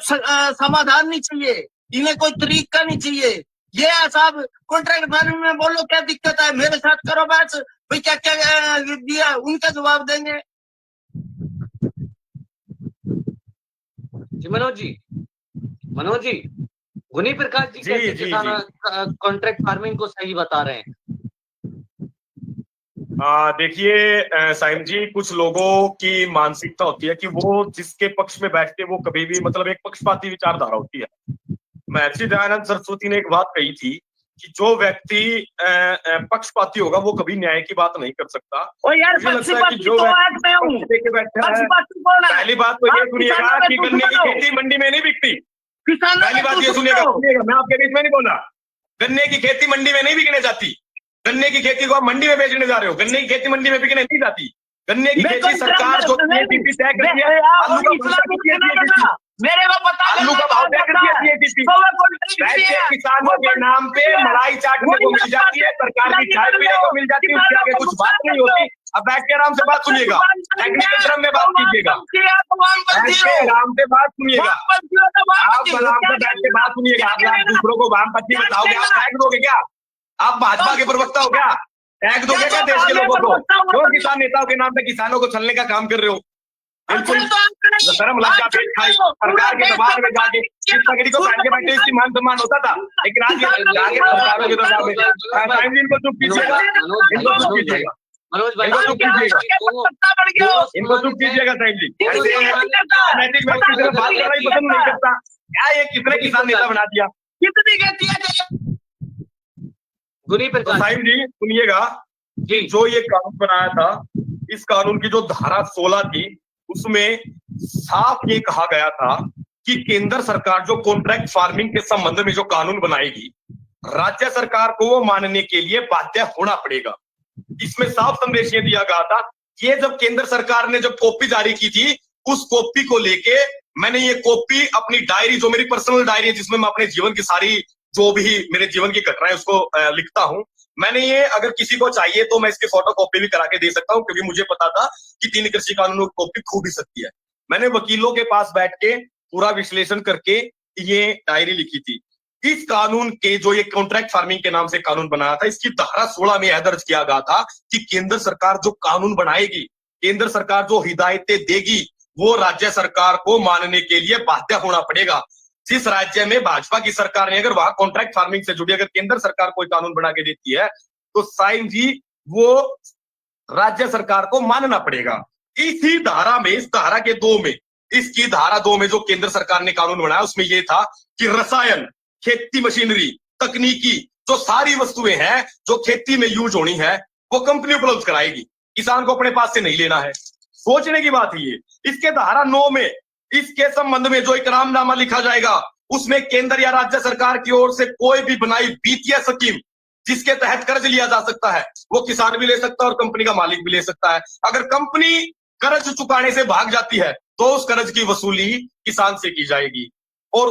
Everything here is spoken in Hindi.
समाधान नहीं चाहिए, इन्हें कोई तरीका नहीं चाहिए। ये साहब कॉन्ट्रैक्ट फार्मिंग में बोलो क्या दिक्कत है, मेरे साथ करो बात, भाई क्या क्या दिया उनका जवाब देंगे। जी मनोज जी गुनी प्रकाश जी कैसे किसान कॉन्ट्रैक्ट फार्मिंग को सही बता रहे हैं? देखिए साइम जी, कुछ लोगों की मानसिकता होती है कि वो जिसके पक्ष में बैठते वो कभी भी मतलब एक पक्षपाती विचारधारा होती है। महर्षि दयानंद सरस्वती ने एक बात कही थी कि जो व्यक्ति पक्षपाती होगा वो कभी न्याय की बात नहीं कर सकता। मुझे लगता है कि जो लेके बैठे हैं, पहली बात तो ये सुनिएगा कि गन्ने की खेती मंडी में नहीं बिकती। पहली बात ये सुनिएगा, मैं आपके बीच में नहीं बोला। गन्ने की खेती मंडी में नहीं बिकने जाती। गन्ने की खेती को आप मंडी में बेचने जा रहे हो, गन्ने की खेती मंडी में बिकने नहीं जाती। गन्ने की खेती सरकार जो टीपी तय करती है, आलू का भाव तय करती है टीपी। वैसे किसानों के नाम पे मलाई चाटने को मिल जाती है, सरकार की चाय पीने को मिल जाती है, उसके आगे कुछ बात नहीं होती। अब बैठ के आराम से बात सुनिएगा, टेक्निकल टर्म में बात कीजिएगा, आराम से बात सुनिएगा, आप आराम से बैठ के बात सुनिएगा। आप दूसरों को वामपंथी बताओगे, आप टैग दोगे क्या? आप भाजपा के प्रवक्ता हो क्या? टैग दोगे क्या देश के लोगों को? जो किसान नेताओं के नाम पे किसानों को छलने का काम कर रहे हो, बिल्कुल शर्म लज्जा पेट खाई सरकार के दबाव में जाके इस पगड़ी को पहन के बैठे इसकी मान सम्मान होता था। लेकिन आज आगे सरकारों के दबाव में इनको चुप कीजिएगा, इनको चुप कीजिएगा, इनको चुप कीजिएगा, इनको चुप कीजिएगा साइम जी। नैतिक व्यक्ति से बात करना ही पसंद नहीं करता। क्या ये कितने किसान नेता बना दिया? कितनी कहती है तो साहिब जी सुनिएगा कि जो ये कानून बनाया था, इस कानून की जो धारा 16 थी उसमें साफ ये कहा गया था कि केंद्र सरकार जो कॉन्ट्रैक्ट फार्मिंग के संबंध में जो कानून बनाएगी, राज्य सरकार को वो मानने के लिए बाध्य होना पड़ेगा। इसमें साफ संदेश ये दिया गया था। ये जब केंद्र सरकार ने जब कॉपी जारी की थी, उस कॉपी को लेके मैंने ये कॉपी अपनी डायरी, जो मेरी पर्सनल डायरी है जिसमें मैं अपने जीवन की सारी जो भी मेरे जीवन की घटनाएं उसको लिखता हूं, मैंने ये अगर किसी को चाहिए तो मैं इसकी फोटो कॉपी भी करा के दे सकता हूं, क्योंकि मुझे पता था कि 3 कृषि कानूनों की कॉपी खो भी सकती है। मैंने वकीलों के पास बैठ के पूरा विश्लेषण करके ये डायरी लिखी थी। इस कानून के जो ये कॉन्ट्रैक्ट फार्मिंग के नाम से कानून बनाया था, इसकी धारा 16 में यह दर्ज किया गया था कि केंद्र सरकार जो कानून बनाएगी, केंद्र सरकार जो हिदायतें देगी, वो राज्य सरकार को मानने के लिए बाध्य होना पड़ेगा। जिस राज्य में भाजपा की सरकार ने अगर वहां कॉन्ट्रैक्ट फार्मिंग से जुड़ी अगर केंद्र सरकार कोई कानून बना के देती है तो साइम जी वो राज्य सरकार को मानना पड़ेगा। इसी धारा में, इस धारा के 2 में, इसकी धारा 2 में जो केंद्र सरकार ने कानून बनाया उसमें यह था कि रसायन, खेती मशीनरी, तकनीकी जो सारी वस्तुएं हैं जो खेती में यूज होनी है वो कंपनी उपलब्ध कराएगी, किसान को अपने पास से नहीं लेना है। सोचने की बात है ये। इसके धारा 9 में इसके संबंध में जो इकरामनामा लिखा जाएगा उसमें केंद्र या राज्य सरकार की ओर से कोई भी बनाई वित्तीय स्कीम जिसके तहत कर्ज लिया जा सकता है, वो किसान भी ले सकता है और कंपनी का मालिक भी ले सकता है। अगर कंपनी कर्ज चुकाने से भाग जाती है तो उस कर्ज की वसूली किसान से की जाएगी और